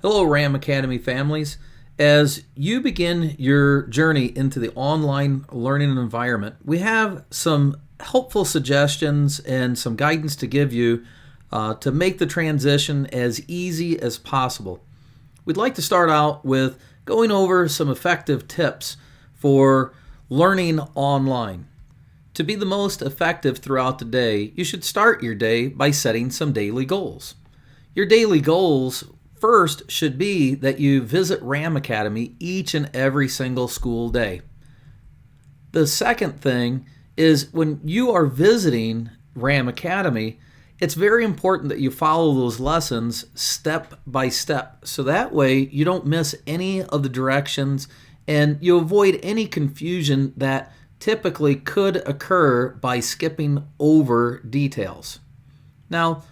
Hello, Ram Academy families. As you begin your journey into the online learning environment, we have some helpful suggestions and some guidance to give you to make the transition as easy as possible. We'd like to start out with going over some effective tips for learning online. To be the most effective throughout the day, you should start your day by setting some daily goals. Your daily goals first should be that you visit Ram Academy each and every single school day. The second thing is when you are visiting Ram Academy, it's very important that you follow those lessons step by step. So that way you don't miss any of the directions and you avoid any confusion that typically could occur by skipping over details. Now,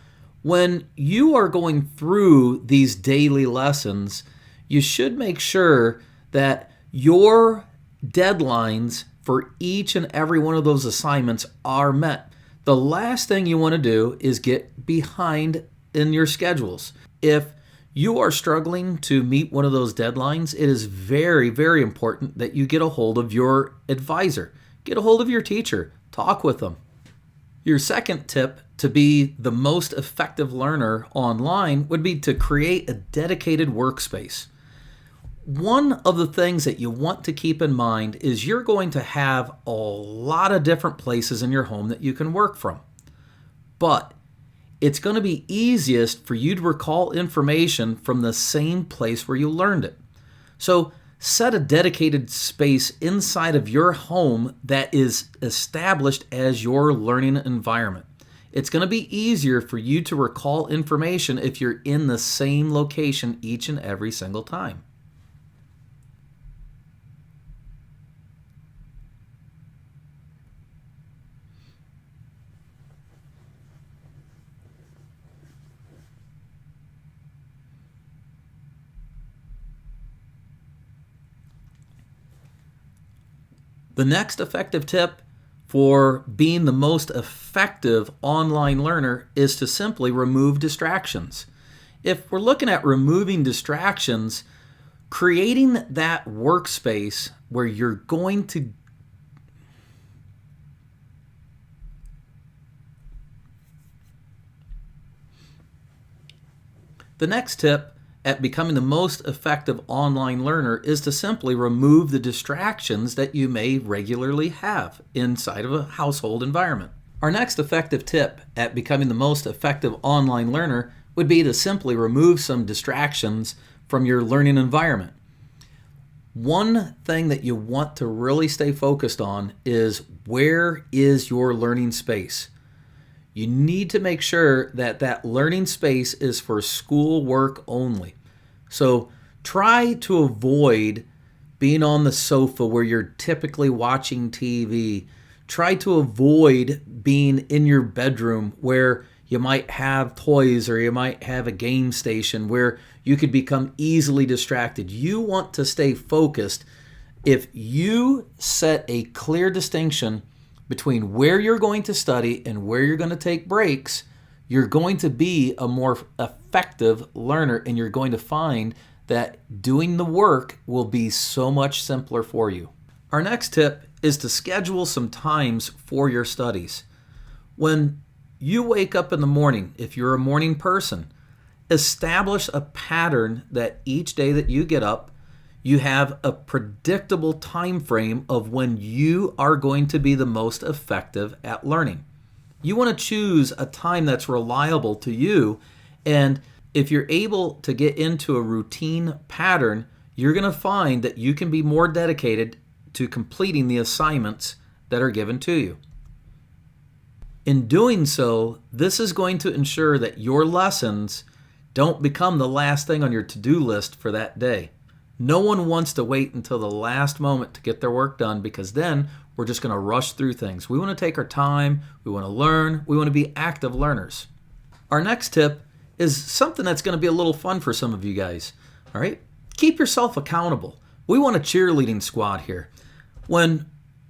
when you are going through these daily lessons, you should make sure that your deadlines for each and every one of those assignments are met. The last thing you want to do is get behind in your schedules. If you are struggling to meet one of those deadlines, it is very, very important that you get a hold of your advisor. Get a hold of your teacher. Talk with them. Your second tip to be the most effective learner online would be to create a dedicated workspace. One of the things that you want to keep in mind is you're going to have a lot of different places in your home that you can work from. But it's going to be easiest for you to recall information from the same place where you learned it. So set a dedicated space inside of your home that is established as your learning environment. It's going to be easier for you to recall information if you're in the same location each and every single time. The next effective tip for being the most effective online learner is to simply remove distractions. If we're looking at removing distractions, creating that workspace where you're going to The next tip at becoming the most effective online learner is to simply remove the distractions that you may regularly have inside of a household environment. Our next effective tip at becoming the most effective online learner would be to simply remove some distractions from your learning environment. One thing that you want to really stay focused on is where is your learning space? You need to make sure that that learning space is for school work only. So try to avoid being on the sofa where you're typically watching TV. Try to avoid being in your bedroom where you might have toys or you might have a game station where you could become easily distracted. You want to stay focused. If you set a clear distinction between where you're going to study and where you're going to take breaks, you're going to be a more effective learner and you're going to find that doing the work will be so much simpler for you. Our next tip is to schedule some times for your studies. When you wake up in the morning, if you're a morning person, establish a pattern that each day that you get up, you have a predictable time frame of when you are going to be the most effective at learning. You want to choose a time that's reliable to you, and if you're able to get into a routine pattern, you're going to find that you can be more dedicated to completing the assignments that are given to you. In doing so, this is going to ensure that your lessons don't become the last thing on your to-do list for that day. No one wants to wait until the last moment to get their work done because then we're just going to rush through things. We want to take our time, we want to learn, we want to be active learners. Our next tip is something that's going to be a little fun for some of you guys. All right? Keep yourself accountable. We want a cheerleading squad here. When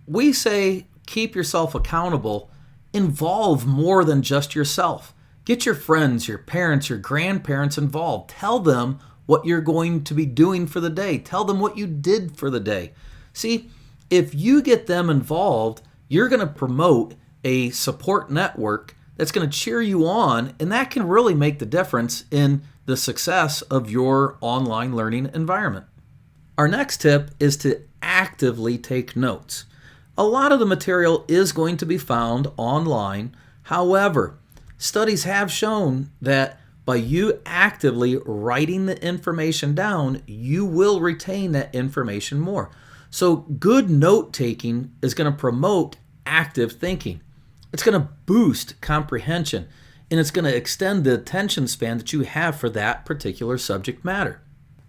we say keep yourself accountable, involve more than just yourself. Get your friends, your parents, your grandparents involved. Tell them what you're going to be doing for the day. Tell them what you did for the day. See, if you get them involved, you're going to promote a support network that's going to cheer you on, and that can really make the difference in the success of your online learning environment. Our next tip is to actively take notes. A lot of the material is going to be found online. However, studies have shown that by you actively writing the information down, you will retain that information more. So good note taking is going to promote active thinking. It's going to boost comprehension, and it's going to extend the attention span that you have for that particular subject matter.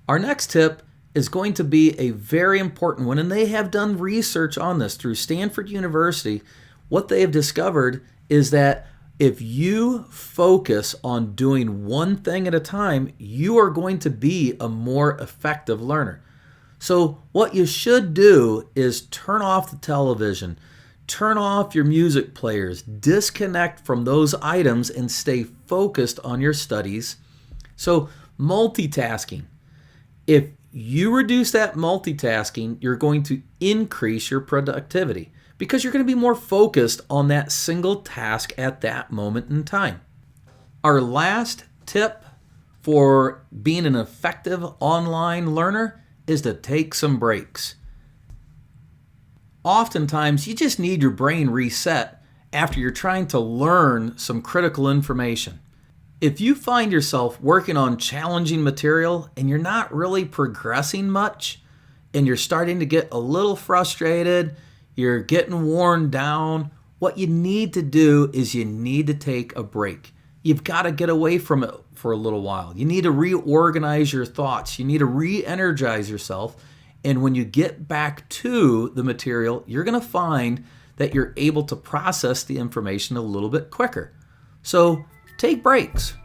Our next tip is going to be a very important one, and they have done research on this through Stanford University. What they have discovered is that if you focus on doing one thing at a time, you are going to be a more effective learner. So what you should do is turn off the television, turn off your music players, disconnect from those items, and stay focused on your studies. So multitasking. If you reduce that multitasking, you're going to increase your productivity because you're going to be more focused on that single task at that moment in time. Our last tip for being an effective online learner is to take some breaks. Oftentimes, you just need your brain reset after you're trying to learn some critical information. If you find yourself working on challenging material and you're not really progressing much, and you're starting to get a little frustrated, you're getting worn down, what you need to do is you need to take a break. You've got to get away from it for a little while. You need to reorganize your thoughts. You need to re-energize yourself. And when you get back to the material, you're going to find that you're able to process the information a little bit quicker. So take breaks.